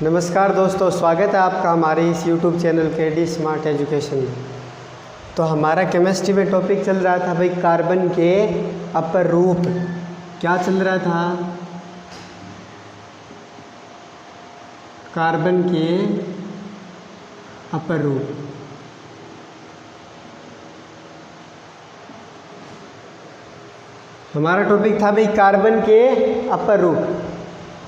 नमस्कार दोस्तों, स्वागत है आपका हमारे इस YouTube चैनल के स्मार्ट एजुकेशन में। तो हमारा केमिस्ट्री में टॉपिक चल रहा था भाई कार्बन के अपर रूप। क्या चल रहा था? कार्बन के अपर रूप। हमारा टॉपिक था भाई कार्बन के अपर रूप।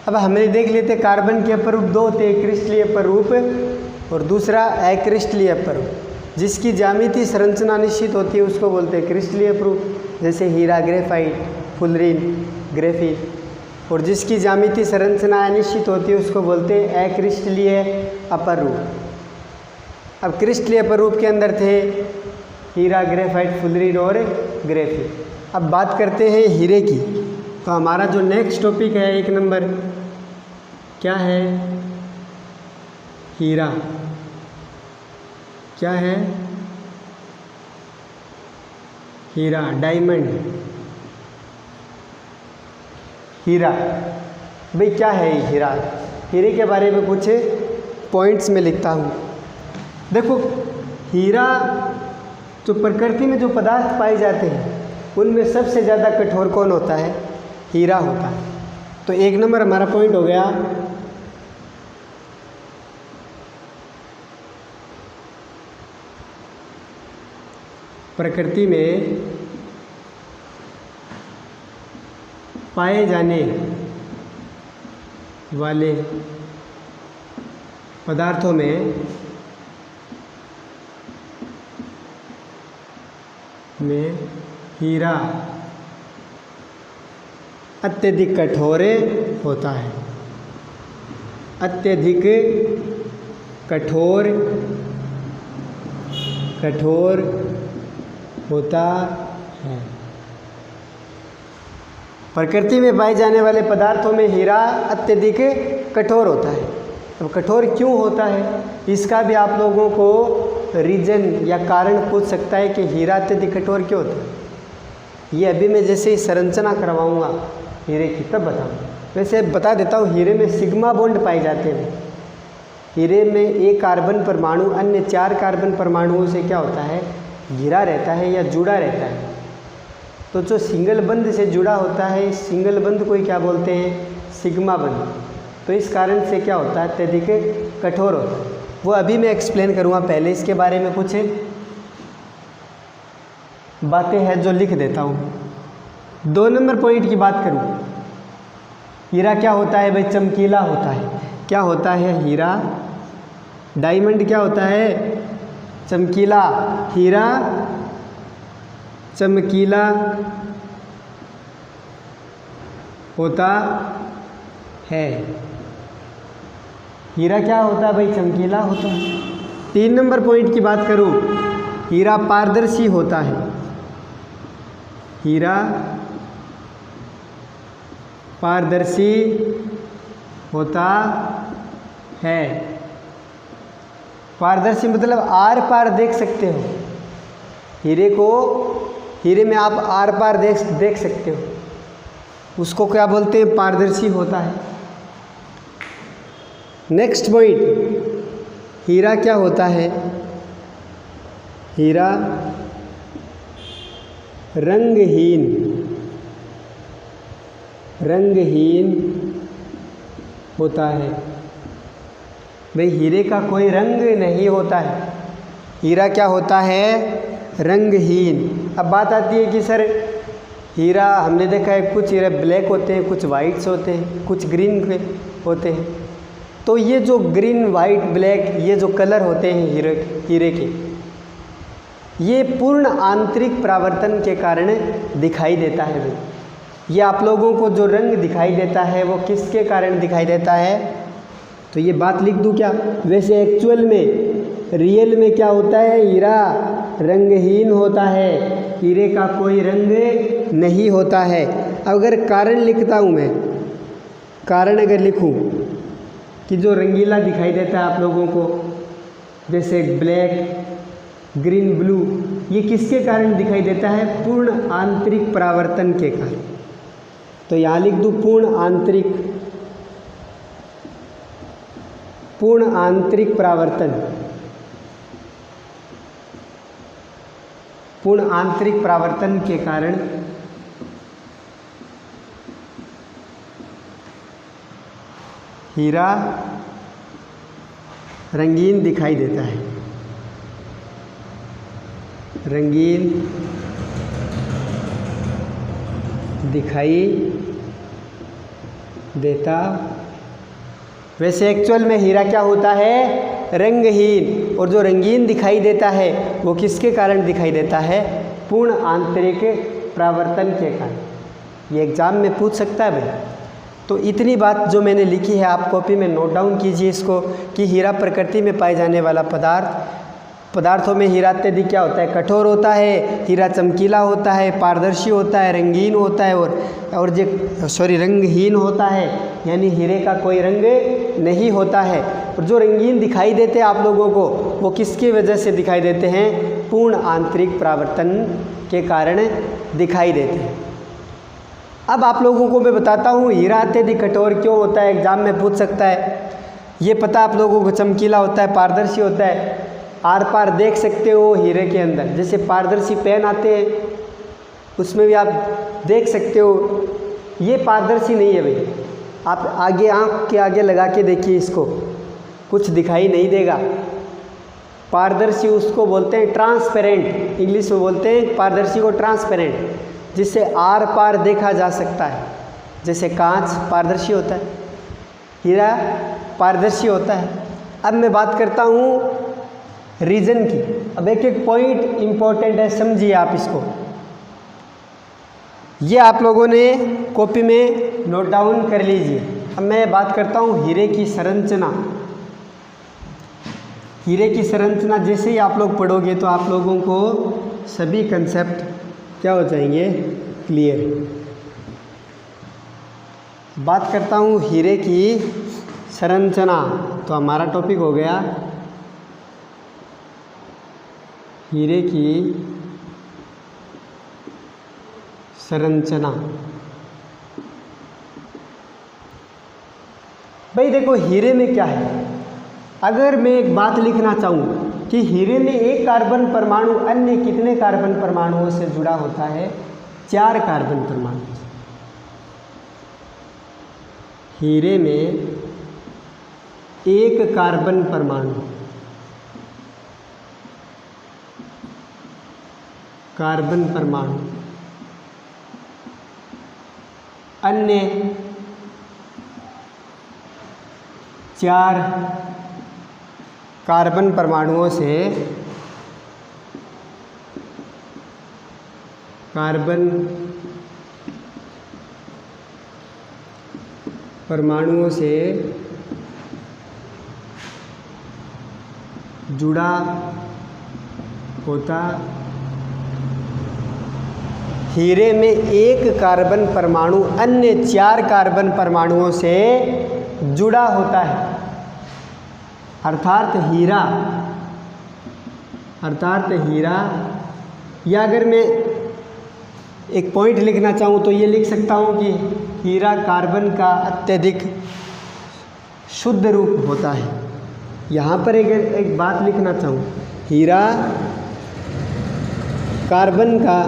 अब हमें देख लेते कार्बन के अपर रूप दो होते हैं, क्रिस्टलीय अपर रूप और दूसरा अक्रिस्टलीय अपर रूप। जिसकी ज्यामितीय संरचना निश्चित होती है उसको बोलते हैं क्रिस्टलीय अपर रूप, जैसे हीरा, ग्रेफाइट, फुलरीन, ग्रेफीन। और जिसकी ज्यामितीय संरचना अनिश्चित होती है उसको बोलते हैं अक्रिस्टलीय अपर रूप। अब क्रिस्टलीय अपर रूप के अंदर थे हीरा, ग्रेफाइट, फुलरीन और ग्रेफीन। अब बात करते हैं हीरे की। तो हमारा जो नेक्स्ट टॉपिक है 1 नंबर क्या है? हीरा। क्या है? हीरा, डायमंड। हीरा भाई क्या है हीरा? हीरे के बारे में कुछ पॉइंट्स में लिखता हूँ। देखो, हीरा जो प्रकृति में जो पदार्थ पाए जाते हैं उनमें सबसे ज़्यादा कठोर कौन होता है? हीरा होता है। तो 1 नंबर हमारा पॉइंट हो गया प्रकृति में पाए जाने वाले पदार्थों में हीरा अत्यधिक कठोर होता है। अत्यधिक कठोर होता है। प्रकृति में पाए जाने वाले पदार्थों में हीरा अत्यधिक कठोर होता है। अब कठोर क्यों होता है इसका भी आप लोगों को रीजन या कारण पूछ सकता है कि हीरा अत्यधिक कठोर क्यों होता है। ये अभी मैं जैसे ही संरचना करवाऊंगा हीरे की तब बताऊंगा। वैसे बता देता हूँ, हीरे में सिग्मा बॉन्ड पाए जाते हैं। हीरे में एक कार्बन परमाणु अन्य 4 कार्बन परमाणुओं से क्या होता है? घिरा रहता है या जुड़ा रहता है। तो जो सिंगल बंध से जुड़ा होता है, इस सिंगल बंध को ही क्या बोलते हैं? सिग्मा बंध। तो इस कारण से क्या होता है? अत्यधिक कठोर होता है। वो अभी मैं एक्सप्लेन करूँगा, पहले इसके बारे में कुछ बातें हैं जो लिख देता हूँ। 2 नंबर पॉइंट की बात करूँ, हीरा क्या होता है भाई? चमकीला होता है। क्या होता है हीरा? डायमंड क्या होता है? चमकीला। हीरा चमकीला होता है। हीरा क्या होता है भाई? चमकीला होता है। 3 नंबर पॉइंट की बात करूँ, हीरा पारदर्शी होता है। हीरा पारदर्शी होता है। पारदर्शी मतलब आर पार देख सकते हो। हीरे में आप आर पार देख सकते हो, उसको क्या बोलते हैं? पारदर्शी होता है। नेक्स्ट पॉइंट, हीरा क्या होता है? हीरा रंगहीन होता है। भाई हीरे का कोई रंग नहीं होता है। हीरा क्या होता है? रंगहीन। अब बात आती है कि सर हीरा हमने देखा है कुछ हीरे ब्लैक होते हैं, कुछ वाइट्स होते हैं, कुछ ग्रीन होते हैं। तो ये जो ग्रीन, वाइट, ब्लैक ये जो कलर होते हैं हीरे के, ये पूर्ण आंतरिक परावर्तन के कारण दिखाई देता है। भाई ये आप लोगों को जो रंग दिखाई देता है वो किसके कारण दिखाई देता है? तो ये बात लिख दूँ क्या? वैसे एक्चुअल में रियल में क्या होता है? हीरा रंगहीन होता है। हीरे का कोई रंग नहीं होता है। अगर कारण लिखता हूँ मैं, कारण अगर लिखूँ कि जो रंगीला दिखाई देता है आप लोगों को, जैसे ब्लैक, ग्रीन, ब्लू, ये किसके कारण दिखाई देता है? पूर्ण आंतरिक परावर्तन के कारण। तो यहाँ लिख दूँ पूर्ण आंतरिक पूर्ण आंतरिक परावर्तन, पूर्ण आंतरिक परावर्तन के कारण हीरा रंगीन दिखाई देता है, रंगीन दिखाई देता। वैसे एक्चुअल में हीरा क्या होता है? रंगहीन। और जो रंगीन दिखाई देता है वो किसके कारण दिखाई देता है? पूर्ण आंतरिक परावर्तन के कारण। ये एग्ज़ाम में पूछ सकता है भाई। तो इतनी बात जो मैंने लिखी है आप कॉपी में नोट डाउन कीजिए इसको, कि हीरा प्रकृति में पाए जाने वाला पदार्थों में हीरा अत्यधिक क्या होता है? कठोर होता है, हीरा चमकीला होता है, पारदर्शी होता है, रंगीन होता है और रंगहीन होता है, यानी हीरे का कोई रंग नहीं होता है। और जो रंगीन दिखाई देते हैं आप लोगों को, वो किसकी वजह से दिखाई देते हैं? पूर्ण आंतरिक परावर्तन के कारण दिखाई देते हैं। अब आप लोगों को मैं बताता हूँ हीरा अत्यधिक कठोर क्यों होता है, एग्जाम में पूछ सकता है। ये पता आप लोगों को चमकीला होता है, पारदर्शी होता है, आर पार देख सकते हो हीरे के अंदर। जैसे पारदर्शी पेन आते हैं उसमें भी आप देख सकते हो, ये पारदर्शी नहीं है भाई। आप आगे आँख के आगे लगा के देखिए इसको, कुछ दिखाई नहीं देगा। पारदर्शी उसको बोलते हैं ट्रांसपेरेंट, इंग्लिश में बोलते हैं पारदर्शी को ट्रांसपेरेंट, जिससे आर पार देखा जा सकता है। जैसे कांच पारदर्शी होता है, हीरा पारदर्शी होता है। अब मैं बात करता हूँ रीजन की। अब एक एक पॉइंट इम्पोर्टेंट है, समझिए आप इसको। ये आप लोगों ने कॉपी में नोट डाउन कर लीजिए। अब मैं बात करता हूँ हीरे की संरचना। हीरे की संरचना जैसे ही आप लोग पढ़ोगे तो आप लोगों को सभी कंसेप्ट क्या हो जाएंगे? क्लियर। बात करता हूँ हीरे की संरचना, तो हमारा टॉपिक हो गया हीरे की संरचना। भाई देखो हीरे में क्या है, अगर मैं एक बात लिखना चाहूँ कि हीरे में एक कार्बन परमाणु अन्य कितने कार्बन परमाणुओं से जुड़ा होता है? 4 कार्बन परमाणु। हीरे में एक कार्बन परमाणु अन्य 4 कार्बन परमाणुओं से जुड़ा होता। हीरे में एक कार्बन परमाणु अन्य 4 कार्बन परमाणुओं से जुड़ा होता है। अर्थात हीरा, या अगर मैं एक पॉइंट लिखना चाहूँ तो ये लिख सकता हूँ कि हीरा कार्बन का अत्यधिक शुद्ध रूप होता है। यहाँ पर एक बात लिखना चाहूँ, हीरा कार्बन का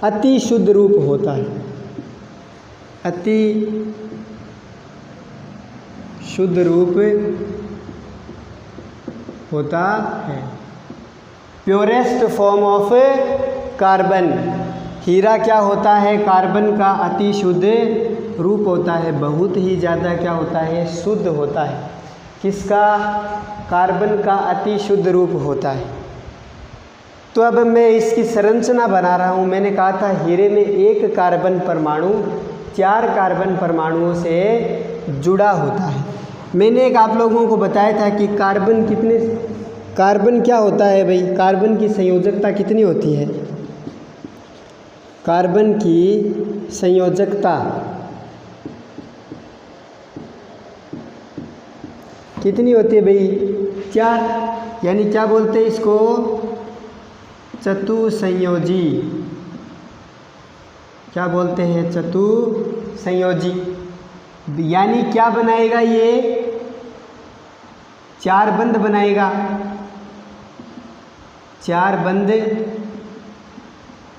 अति शुद्ध रूप होता है, अति शुद्ध रूप होता है। प्योरेस्ट फॉर्म ऑफ कार्बन, हीरा क्या होता है? कार्बन का अति शुद्ध रूप होता है, बहुत ही ज़्यादा क्या होता है? शुद्ध होता है। किसका? कार्बन का अति शुद्ध रूप होता है। तो अब मैं इसकी संरचना बना रहा हूँ। मैंने कहा था हीरे में एक कार्बन परमाणु 4 कार्बन परमाणुओं से जुड़ा होता है। मैंने एक आप लोगों को बताया था कि कार्बन क्या होता है भाई? कार्बन की संयोजकता कितनी होती है? कार्बन की संयोजकता कितनी होती है भाई? 4, यानी क्या बोलते हैं इसको? चतुसंयोजी। क्या बोलते हैं? चतुसंयोजी। यानी क्या बनाएगा ये, 4 बंध बनाएगा, 4 बंध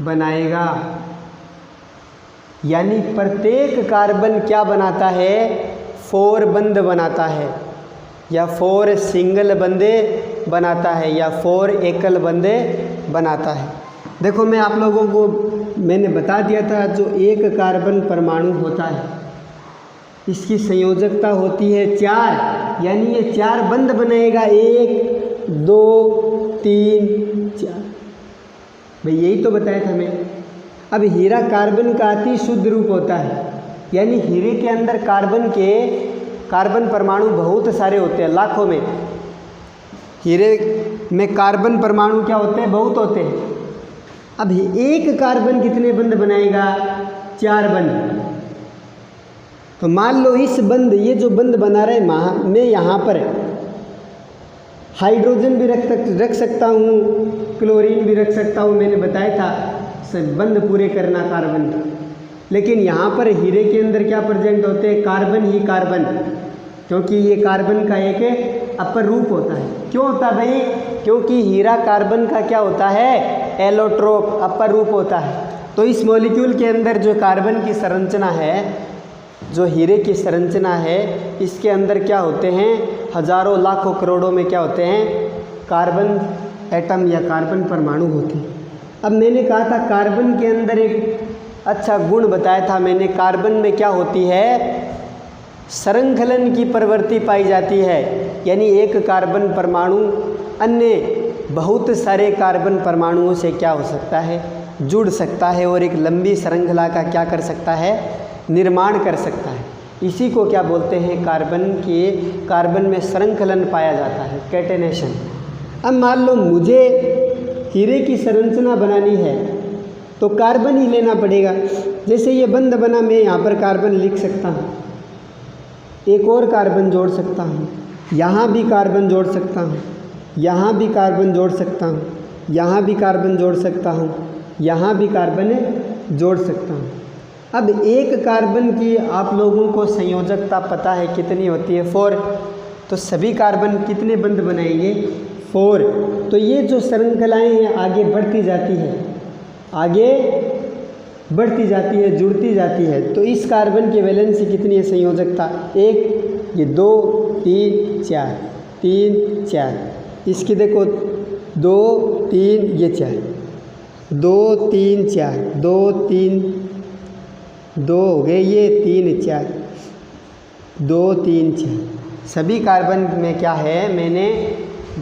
बनाएगा। यानी प्रत्येक कार्बन क्या बनाता है, 4 बंध बनाता है, या 4 सिंगल बंधे बनाता है, या 4 एकल बंधे बनाता है। देखो मैं आप लोगों को मैंने बता दिया था, जो एक कार्बन परमाणु होता है इसकी संयोजकता होती है 4, यानी ये 4 बंध बनाएगा, 1 2 3 4। भाई यही तो बताया था मैं। अब हीरा कार्बन का अति शुद्ध रूप होता है, यानी हीरे के अंदर कार्बन परमाणु बहुत सारे होते हैं, लाखों में। हीरे में कार्बन परमाणु क्या होते हैं, बहुत होते हैं। अब एक कार्बन कितने बंध बनाएगा, 4 बंध। तो मान लो इस बंध, ये जो बंध बना रहे मैं यहाँ पर हाइड्रोजन भी रख सकता हूँ, क्लोरीन भी रख सकता हूँ, मैंने बताया था बंध पूरे करना कार्बन का। लेकिन यहाँ पर हीरे के अंदर क्या प्रेजेंट होते हैं, कार्बन ही कार्बन, क्योंकि ये कार्बन का एक अपर रूप होता है। क्यों होता है भाई, क्योंकि हीरा कार्बन का क्या होता है, एलोट्रोप, अपर रूप होता है। तो इस मॉलिक्यूल के अंदर जो कार्बन की संरचना है, जो हीरे की संरचना है, इसके अंदर क्या होते हैं, हजारों लाखों करोड़ों में क्या होते हैं, कार्बन एटम या कार्बन परमाणु होते हैं। अब मैंने कहा था कार्बन के अंदर एक अच्छा गुण बताया था मैंने, कार्बन में क्या होती है, संरेखलन की प्रवृत्ति पाई जाती है। यानी एक कार्बन परमाणु अन्य बहुत सारे कार्बन परमाणुओं से क्या हो सकता है, जुड़ सकता है, और एक लंबी श्रृंखला का क्या कर सकता है, निर्माण कर सकता है। इसी को क्या बोलते हैं, कार्बन में श्रृंखलन पाया जाता है, कैटेनेशन। अब मान लो मुझे हीरे की संरचना बनानी है तो कार्बन ही लेना पड़ेगा। जैसे ये बंध बना, मैं यहाँ पर कार्बन लिख सकता हूँ, एक और कार्बन जोड़ सकता हूँ, यहाँ भी कार्बन जोड़ सकता हूँ, यहाँ भी कार्बन जोड़ सकता हूँ, यहाँ भी कार्बन जोड़ सकता हूँ, यहाँ भी कार्बन जोड़ सकता हूँ। अब एक कार्बन की आप लोगों को संयोजकता पता है कितनी होती है, 4। तो सभी कार्बन कितने बंध बनाएंगे, 4। तो ये जो श्रृंखलाएँ हैं आगे बढ़ती जाती है, आगे बढ़ती जाती है, जुड़ती जाती है। तो इस कार्बन की वैलेंसी कितनी है, संयोजकता 1, ये 2 3 4, 3 4, इसकी देखो 2 3, ये 4, 2 3 4, 2 3 2 हो गए, ये 3 4, 2 3 4। सभी कार्बन में क्या है, मैंने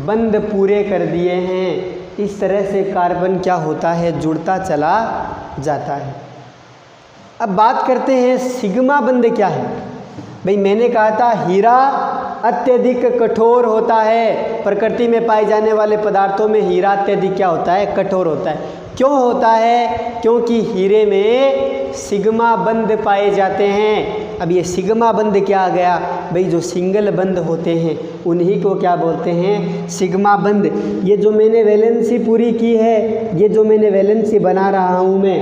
बंध पूरे कर दिए हैं। इस तरह से कार्बन क्या होता है, जुड़ता चला जाता है। अब बात करते हैं सिग्मा बंध क्या है। भाई मैंने कहा था हीरा अत्यधिक कठोर होता है, प्रकृति में पाए जाने वाले पदार्थों में हीरा अत्यधिक क्या होता है, कठोर होता है। क्यों होता है, क्योंकि हीरे में सिग्मा बंध पाए जाते हैं। अब ये सिग्मा बंध क्या आ गया, भाई जो सिंगल बंध होते हैं उन्हीं को क्या बोलते हैं, सिग्मा बंध। ये जो मैंने वैलेंसी पूरी की है, ये जो मैंने वैलेंसी बना रहा हूँ मैं,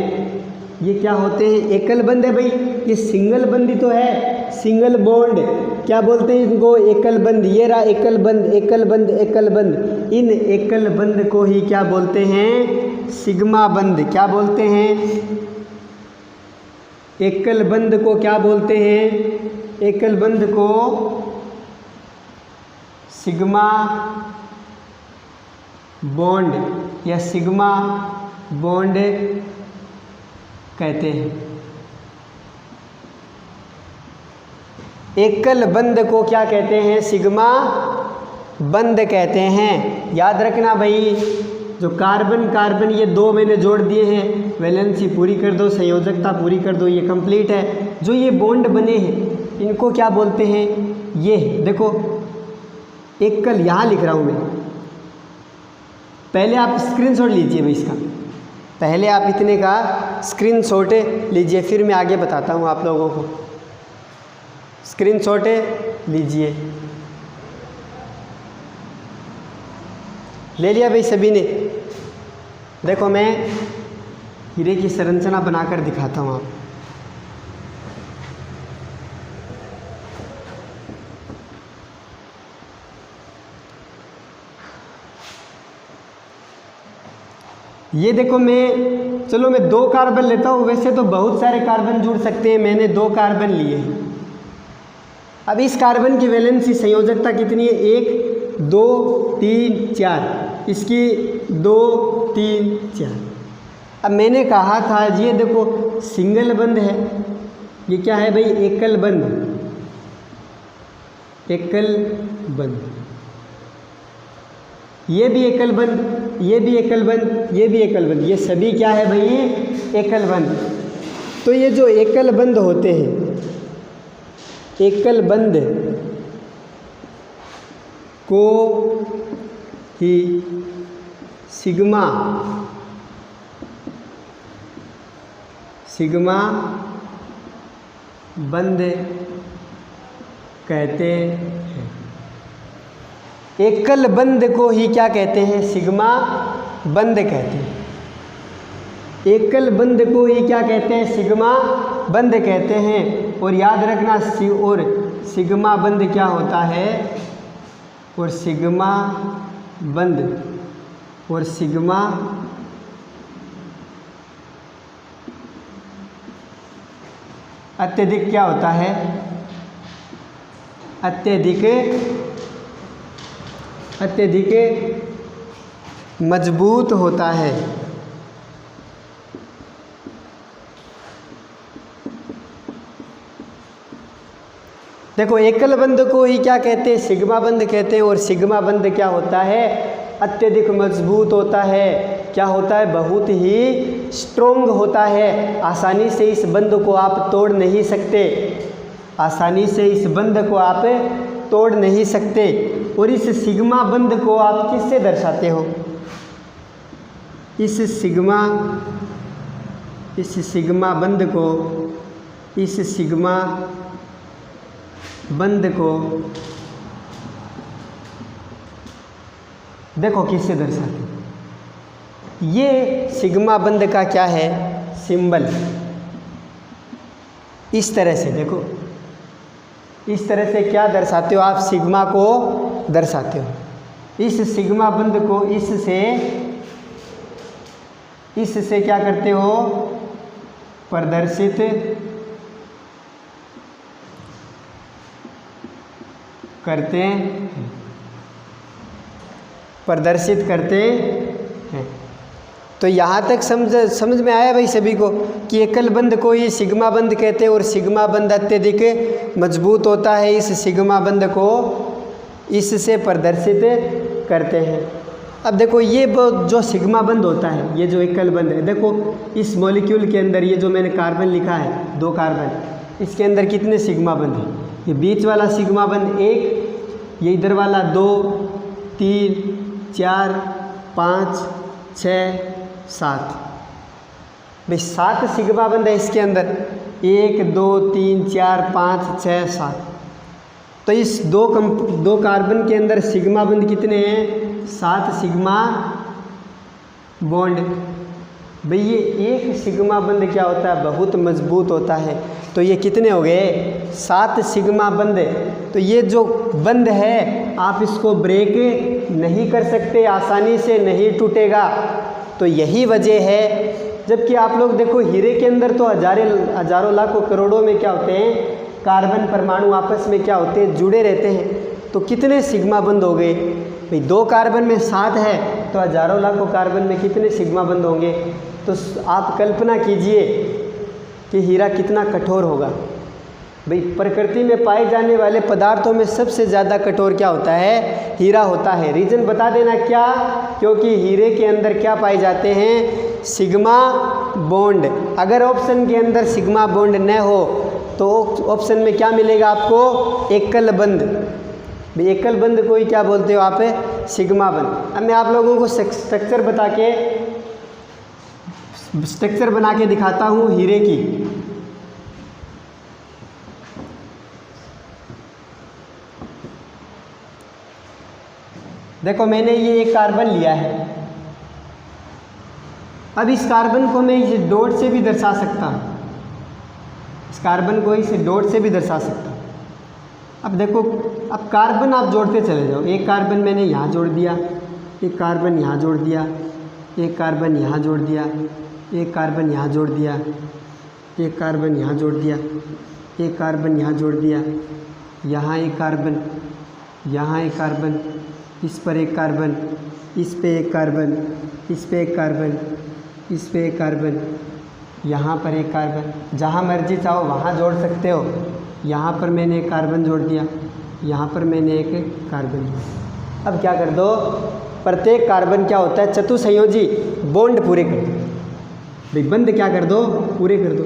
ये क्या होते हैं, एकल बंध है। भाई ये सिंगल बंध ही तो है, सिंगल बॉन्ड क्या बोलते हैं इनको, एकल बंध। ये रहा एकल बंध, एकल बंध, एकल बंध। इन एकल बंध को ही क्या बोलते हैं, सिग्मा बंध। क्या बोलते हैं, एकल बंध को क्या बोलते हैं, एकल बंध को सिग्मा बॉन्ड या सिग्मा बॉन्ड कहते हैं। एकल बंध को क्या कहते हैं, सिग्मा बंध कहते हैं। याद रखना भाई, जो कार्बन ये 2 मैंने जोड़ दिए हैं, वैलेंसी पूरी कर दो, संयोजकता पूरी कर दो, ये कंप्लीट है। जो ये बॉन्ड बने हैं इनको क्या बोलते हैं, ये देखो एकल, यहाँ लिख रहा हूँ मैं। पहले आप स्क्रीनशॉट लीजिए भाई इसका, पहले आप इतने का स्क्रीनशॉट लीजिए, फिर मैं आगे बताता हूँ आप लोगों को। स्क्रीनशॉट लीजिए, ले लिया भाई सभी ने। देखो मैं हीरे की संरचना बनाकर दिखाता हूँ आप। ये देखो चलो मैं 2 कार्बन लेता हूँ, वैसे तो बहुत सारे कार्बन जुड़ सकते हैं, मैंने 2 कार्बन लिए। अब इस कार्बन की वैलेंसी संयोजकता कितनी है? 1 2 3 4, इसकी 2 3 4। अब मैंने कहा था ये देखो सिंगल बंध है, ये क्या है भाई? एकल बंध, एकल बंध। ये भी एकल बंध, ये भी एकल बंध, ये भी एकल बंध, ये सभी क्या है भाई? एकल बंध। तो ये जो एकल बंध होते हैं, एकल बंध को ही सिग्मा बंध कहते हैं। एकल बंध को ही क्या कहते हैं? सिग्मा बंध कहते हैं। एकल बंध को ही क्या कहते हैं? सिग्मा बंध कहते हैं। और याद रखना और सिग्मा बंध क्या होता है? और सिग्मा बंध और सिग्मा अत्यधिक क्या होता है? अत्यधिक मजबूत होता है। देखो एकल बंध को ही क्या कहते हैं? सिग्मा बंध कहते हैं। और सिग्मा बंध क्या होता है? अत्यधिक मजबूत होता है। क्या होता है? बहुत ही स्ट्रोंग होता है। आसानी से इस बंध को आप तोड़ नहीं सकते, आसानी से इस बंध को आप तोड़ नहीं सकते। और इस सिग्मा बंध को आप किससे दर्शाते हो? इस सिग्मा बंध को, इस सिग्मा बंध को देखो किससे दर्शाते हैं? ये सिग्मा बंध का क्या है? सिंबल। इस तरह से देखो, इस तरह से क्या दर्शाते हो आप? सिग्मा को दर्शाते हो। इस सिग्मा बंध को इससे क्या करते हो? प्रदर्शित करते हैं। तो यहाँ तक समझ में आया भाई सभी को कि एकल बंध को ये सिग्मा बंध कहते हैं। और सिग्मा बंध अत्यधिक मजबूत होता है। इस सिग्मा बंध को इससे प्रदर्शित करते हैं। अब देखो ये जो सिग्मा बंध होता है, ये जो एकल बंध है, देखो इस मॉलिक्यूल के अंदर ये जो मैंने कार्बन लिखा है 2 कार्बन, इसके अंदर कितने सिग्मा बंध हैं? ये बीच वाला सिग्मा बंध 1, ये इधर वाला 2 3 4 5 6 7, भाई 7 सिग्मा बंध है इसके अंदर। 1 2 3 4 5 6 7। तो इस दो कार्बन के अंदर सिग्मा बंध कितने हैं? 7 सिग्मा बॉन्ड। भाई ये एक सिग्मा बंध क्या होता है? बहुत मजबूत होता है। तो ये कितने हो गए? 7 सिग्मा बंध। तो ये जो बंध है आप इसको ब्रेक नहीं कर सकते, आसानी से नहीं टूटेगा। तो यही वजह है, जबकि आप लोग देखो हीरे के अंदर तो हजारों लाखों करोड़ों में क्या होते हैं? कार्बन परमाणु आपस में क्या होते हैं? जुड़े रहते हैं। तो कितने सिग्मा बंध हो गए? भाई 2 कार्बन में 7 है, तो हजारों लाखों कार्बन में कितने सिग्मा बंध होंगे? तो आप कल्पना कीजिए कि हीरा कितना कठोर होगा। भाई प्रकृति में पाए जाने वाले पदार्थों में सबसे ज़्यादा कठोर क्या होता है? हीरा होता है। रीज़न बता देना क्या? क्योंकि हीरे के अंदर क्या पाए जाते हैं? Sigma bond. अगर ऑप्शन के अंदर सिग्मा बॉन्ड न हो तो ऑप्शन में क्या मिलेगा आपको? एकल बंध। भाई एकल बंध को ही क्या बोलते हो आप? सिग्मा बंध। अब मैं आप लोगों को स्ट्रक्चर बना के दिखाता हूँ हीरे की। देखो मैंने ये एक कार्बन लिया है। अब इस कार्बन को मैं इस डॉट से भी दर्शा सकता हूँ, इस कार्बन को इस डॉट से भी दर्शा सकता हूँ। अब देखो, अब कार्बन आप जोड़ते चले जाओ। एक कार्बन मैंने यहाँ जोड़ दिया, एक कार्बन यहाँ जोड़ दिया, एक कार्बन यहाँ जोड़ दिया, एक कार्बन यहाँ जोड़ दिया, एक कार्बन यहाँ जोड़ दिया, एक कार्बन यहाँ जोड़ दिया, यहाँ एक कार्बन, यहाँ एक कार्बन, इस पर एक कार्बन, इस पे एक कार्बन, इस पे एक कार्बन, इस पे एक कार्बन, यहाँ पर एक कार्बन। जहाँ मर्जी चाहो वहाँ जोड़ सकते हो। यहाँ पर मैंने एक कार्बन जोड़ दिया, यहाँ पर मैंने एक कार्बन जोड़ा। अब क्या कर दो, प्रत्येक कार्बन क्या होता है, चतुसंयोजी बॉन्ड पूरे कर दो भाई, बंद क्या कर दो, पूरे कर दो।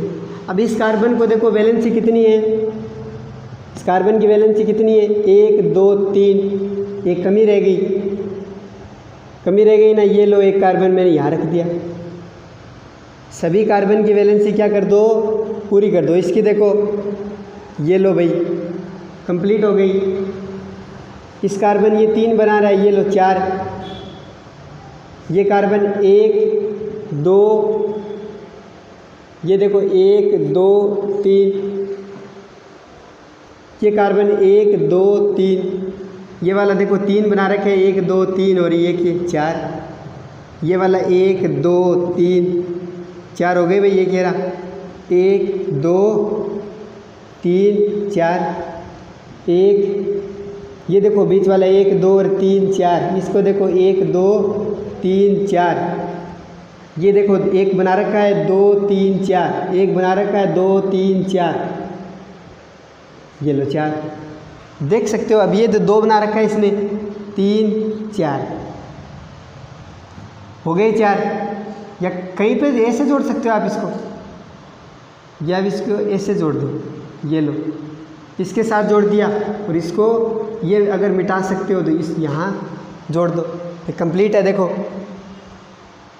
अब इस कार्बन को देखो वैलेंसी कितनी है, इस कार्बन की वैलेंसी कितनी है, 1 2 3, एक कमी रह गई, कमी रह गई ना। ये लो एक कार्बन मैंने यहाँ रख दिया। सभी कार्बन की वैलेंसी क्या कर दो, पूरी कर दो। इसकी देखो, ये लो भाई कंप्लीट हो गई। इस कार्बन ये 3 बना रहा है, ये लो 4। ये कार्बन 1 2, ये देखो 1 2 3, ये कार्बन 1 2 3, ये वाला देखो 3 बना रखे, 1 2 3 और ये 4। ये वाला 1 2 3 4 हो गए भाई। ये कह रहा 1 2 3 4, 1, ये देखो बीच वाला 1 2 और 3 4, इसको देखो 1 2 3 4, ये देखो एक बना रखा है 2 3 4, एक बना रखा है 2 3 4, ये लो 4। देख सकते हो अब ये 2 बना रखा है इसने, 3 4 हो गए 4। या कहीं पे ऐसे जोड़ सकते हो आप इसको, या इसको ऐसे जोड़ दो, ये लो इसके साथ जोड़ दिया, और इसको ये अगर मिटा सकते हो तो इस यहाँ जोड़ दो, ये कंप्लीट है। देखो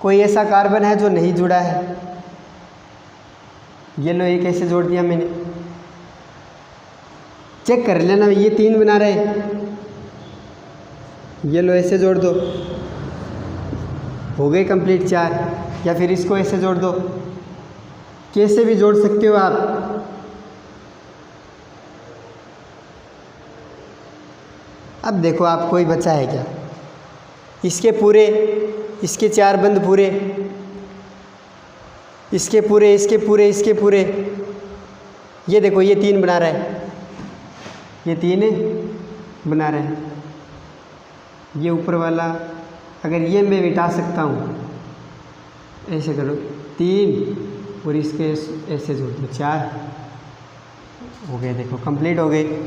कोई ऐसा कार्बन है जो नहीं जुड़ा है, ये लो एक ऐसे जोड़ दिया मैंने। चेक कर लेना, ये 3 बना रहे हैं, ये लो ऐसे जोड़ दो, हो गए कंप्लीट 4। या फिर इसको ऐसे जोड़ दो, कैसे भी जोड़ सकते हो आप। अब देखो आप कोई बचा है क्या, इसके पूरे, इसके 4 बंद पूरे, इसके पूरे, इसके पूरे, इसके पूरे। ये देखो ये 3 बना रहा है, ये 3 बना रहा है। ये ऊपर वाला अगर ये मैं मिटा सकता हूँ, ऐसे करो 3 और इसके ऐसे जोड़ दो, 4 हो गए। देखो कंप्लीट हो गए।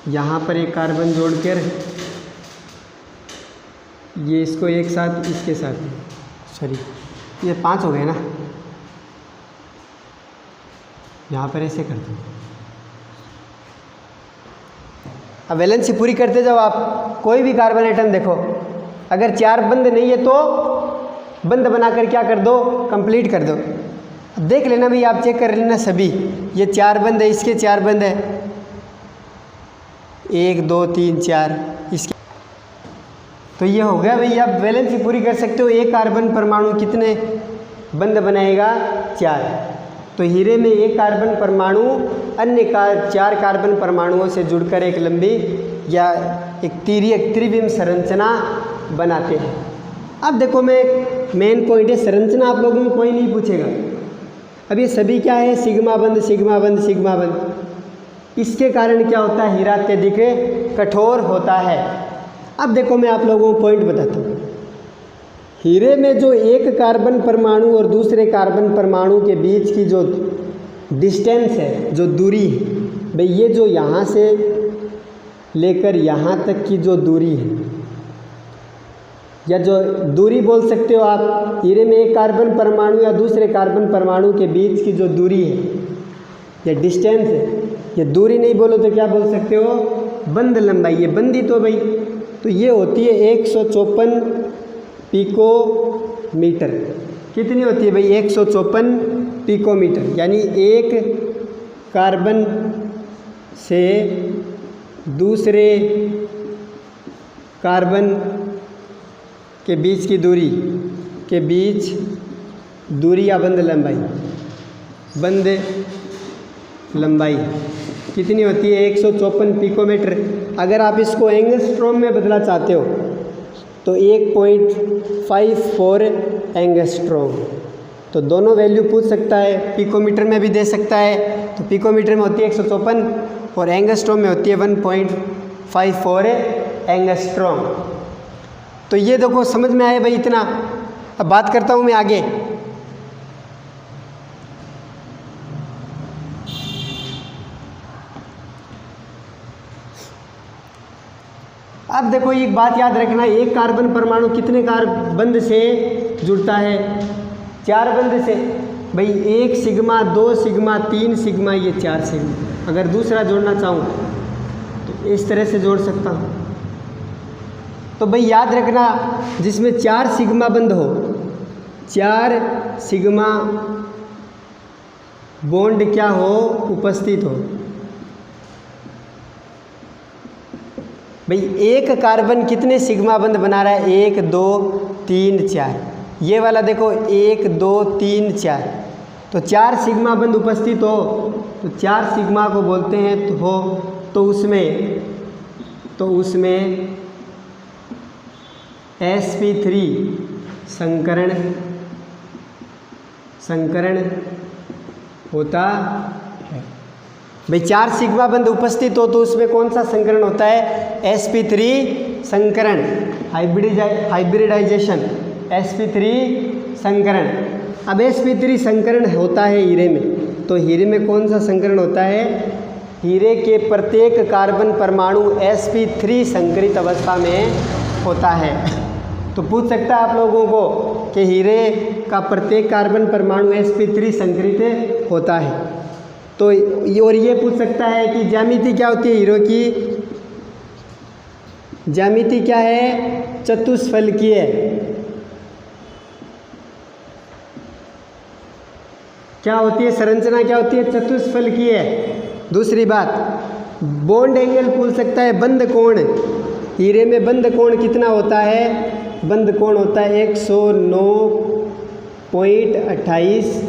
यहाँ पर एक कार्बन जोड़कर ये इसको एक साथ इसके साथ, सॉरी ये 5 हो गए ना, यहाँ पर ऐसे कर दो। अब वैलेंसी पूरी करते जाओ आप। कोई भी कार्बन एटम देखो, अगर 4 बंद नहीं है तो बंद बनाकर क्या कर दो, कंप्लीट कर दो। अब देख लेना भाई, आप चेक कर लेना सभी, ये 4 बंद है, इसके 4 बंद है, 1 2 3 4 इसके। तो ये हो गया भाई, आप वैलेंसी पूरी कर सकते हो। एक कार्बन परमाणु कितने बंद बनाएगा, 4। तो हीरे में एक कार्बन परमाणु अन्य 4 कार्बन परमाणुओं से जुड़कर एक लंबी या एक त्रिविम संरचना बनाते हैं। अब देखो मैं मेन पॉइंट है संरचना, आप लोगों में कोई नहीं पूछेगा। अब ये सभी क्या है, सिग्मा बंद सिग्मा बंद सिग्मा बंद। इसके कारण क्या होता है, हीरा अत्यधिक कठोर होता है। अब देखो मैं आप लोगों को पॉइंट बताता हूँ। हीरे में जो एक कार्बन परमाणु और दूसरे कार्बन परमाणु के बीच की जो डिस्टेंस है, जो दूरी है भाई, ये जो यहाँ से लेकर यहाँ तक की जो दूरी है, या जो दूरी बोल सकते हो आप, हीरे में एक कार्बन परमाणु या दूसरे कार्बन परमाणु के बीच की जो दूरी है या डिस्टेंस है, ये दूरी नहीं बोलो तो क्या बोल सकते हो, बंद लंबाई। ये बंदी तो भाई, तो ये होती है 154 पिकोमीटर। कितनी होती है भाई, 154 पिकोमीटर। यानी एक कार्बन से दूसरे कार्बन के बीच की दूरी के बीच दूरी या बंद लंबाई, बंद लंबाई कितनी होती है, 154 पिकोमीटर। अगर आप इसको एंगस्ट्रॉम में बदलना चाहते हो तो 1.54 एंगस्ट्रॉम। तो दोनों वैल्यू पूछ सकता है, पिकोमीटर में भी दे सकता है। तो पिकोमीटर में होती है 154 और एंगस्ट्रॉम में होती है 1.54 एंगस्ट्रॉम। तो ये देखो समझ में आया भाई इतना। अब बात करता हूँ मैं आगे। अब देखो एक बात याद रखना, एक कार्बन परमाणु कितने कार्बन से जुड़ता है? 4 बंध से। भाई 1 सिग्मा, 2 सिग्मा, 3 सिग्मा, ये 4 सिग्मा। अगर दूसरा जोड़ना चाहूँ तो इस तरह से जोड़ सकता हूँ। तो भाई याद रखना, जिसमें 4 सिग्मा बंध हो, 4 सिग्मा बॉन्ड क्या हो, उपस्थित हो। भाई एक कार्बन कितने सिग्मा बंध बना रहा है? 1 2 3 4। ये वाला देखो 1 2 3 4। तो 4 सिग्मा बंध उपस्थित हो तो 4 सिग्मा को बोलते हैं तो उसमें sp3 संकरण होता है। भाई 4 सिग्मा बंध उपस्थित हो तो उसमें कौन सा संकरण होता है? sp3 संकरण, हाइब्रिडाइजेशन, sp3 संकरण। अब sp3 संकरण होता है हीरे में, तो हीरे में कौन सा संकरण होता है? हीरे के प्रत्येक कार्बन परमाणु sp3 संकरित अवस्था में होता है। तो पूछ सकता है आप लोगों को कि हीरे का प्रत्येक कार्बन परमाणु sp3 संकरित होता है। तो और ये पूछ सकता है कि ज्यामिति क्या होती है हीरो की? ज्यामिति क्या है? चतुष्फलकीय। क्या होती है? संरचना क्या होती है? चतुष्फलकीय। दूसरी बात, बॉन्ड एंगल पूछ सकता है। बंध कोण, हीरे में बंध कोण कितना होता है? बंध कोण होता है 109.28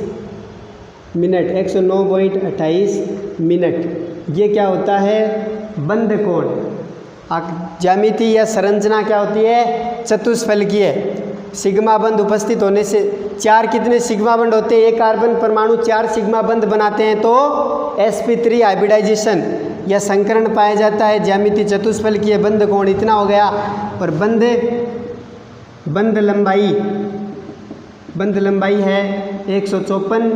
मिनट, 109.28 मिनट। ये क्या होता है? बंध कोण। ज्यामिति या संरचना क्या होती है? चतुष्फलकीय। सिग्मा बंध उपस्थित होने से 4 कितने सिग्मा बंध होते हैं? एक कार्बन परमाणु 4 सिग्मा बंध बनाते हैं तो sp3 हाइब्रिडाइजेशन या संकरण पाया जाता है। ज्यामिति चतुष्फलकीय, बंध कोण इतना हो गया। और बंध लंबाई है 154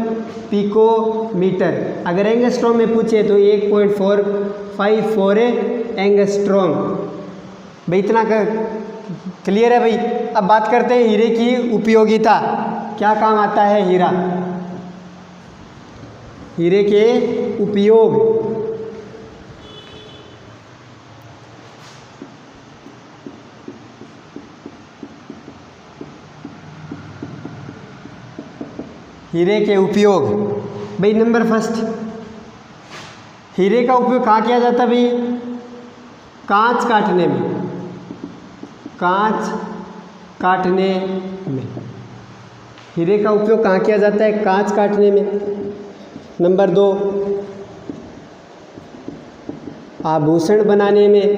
पिकोमीटर। अगर एंगस्ट्रॉम में पूछे तो 1.454 एंगस्ट्रॉम। भाई इतना क्लियर है भाई। अब बात करते हैं हीरे की उपयोगिता। क्या काम आता है हीरा? हीरे के उपयोग। हीरे के उपयोग भाई नंबर फर्स्ट, हीरे का उपयोग कहाँ किया जाता है भाई? कांच काटने में। कांच काटने में हीरे का उपयोग कहाँ किया जाता है? कांच काटने में। नंबर 2, आभूषण बनाने में।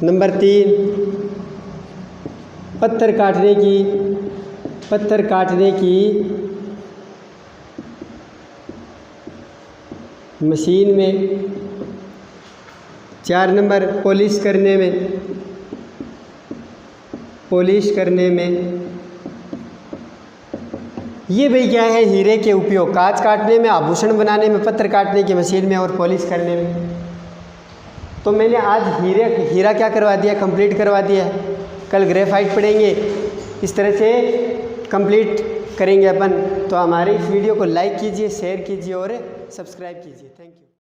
नंबर 3, पत्थर काटने की मशीन में। 4 नंबर, पॉलिश करने में। ये भाई क्या है? हीरे के उपयोग, कांच काटने में, आभूषण बनाने में, पत्थर काटने की मशीन में और पॉलिश करने में। तो मैंने आज हीरा क्या करवा दिया? कंप्लीट करवा दिया। कल ग्रेफाइट पढ़ेंगे, इस तरह से कंप्लीट करेंगे अपन। तो हमारे इस वीडियो को लाइक कीजिए, शेयर कीजिए और सब्सक्राइब कीजिए। Thank you.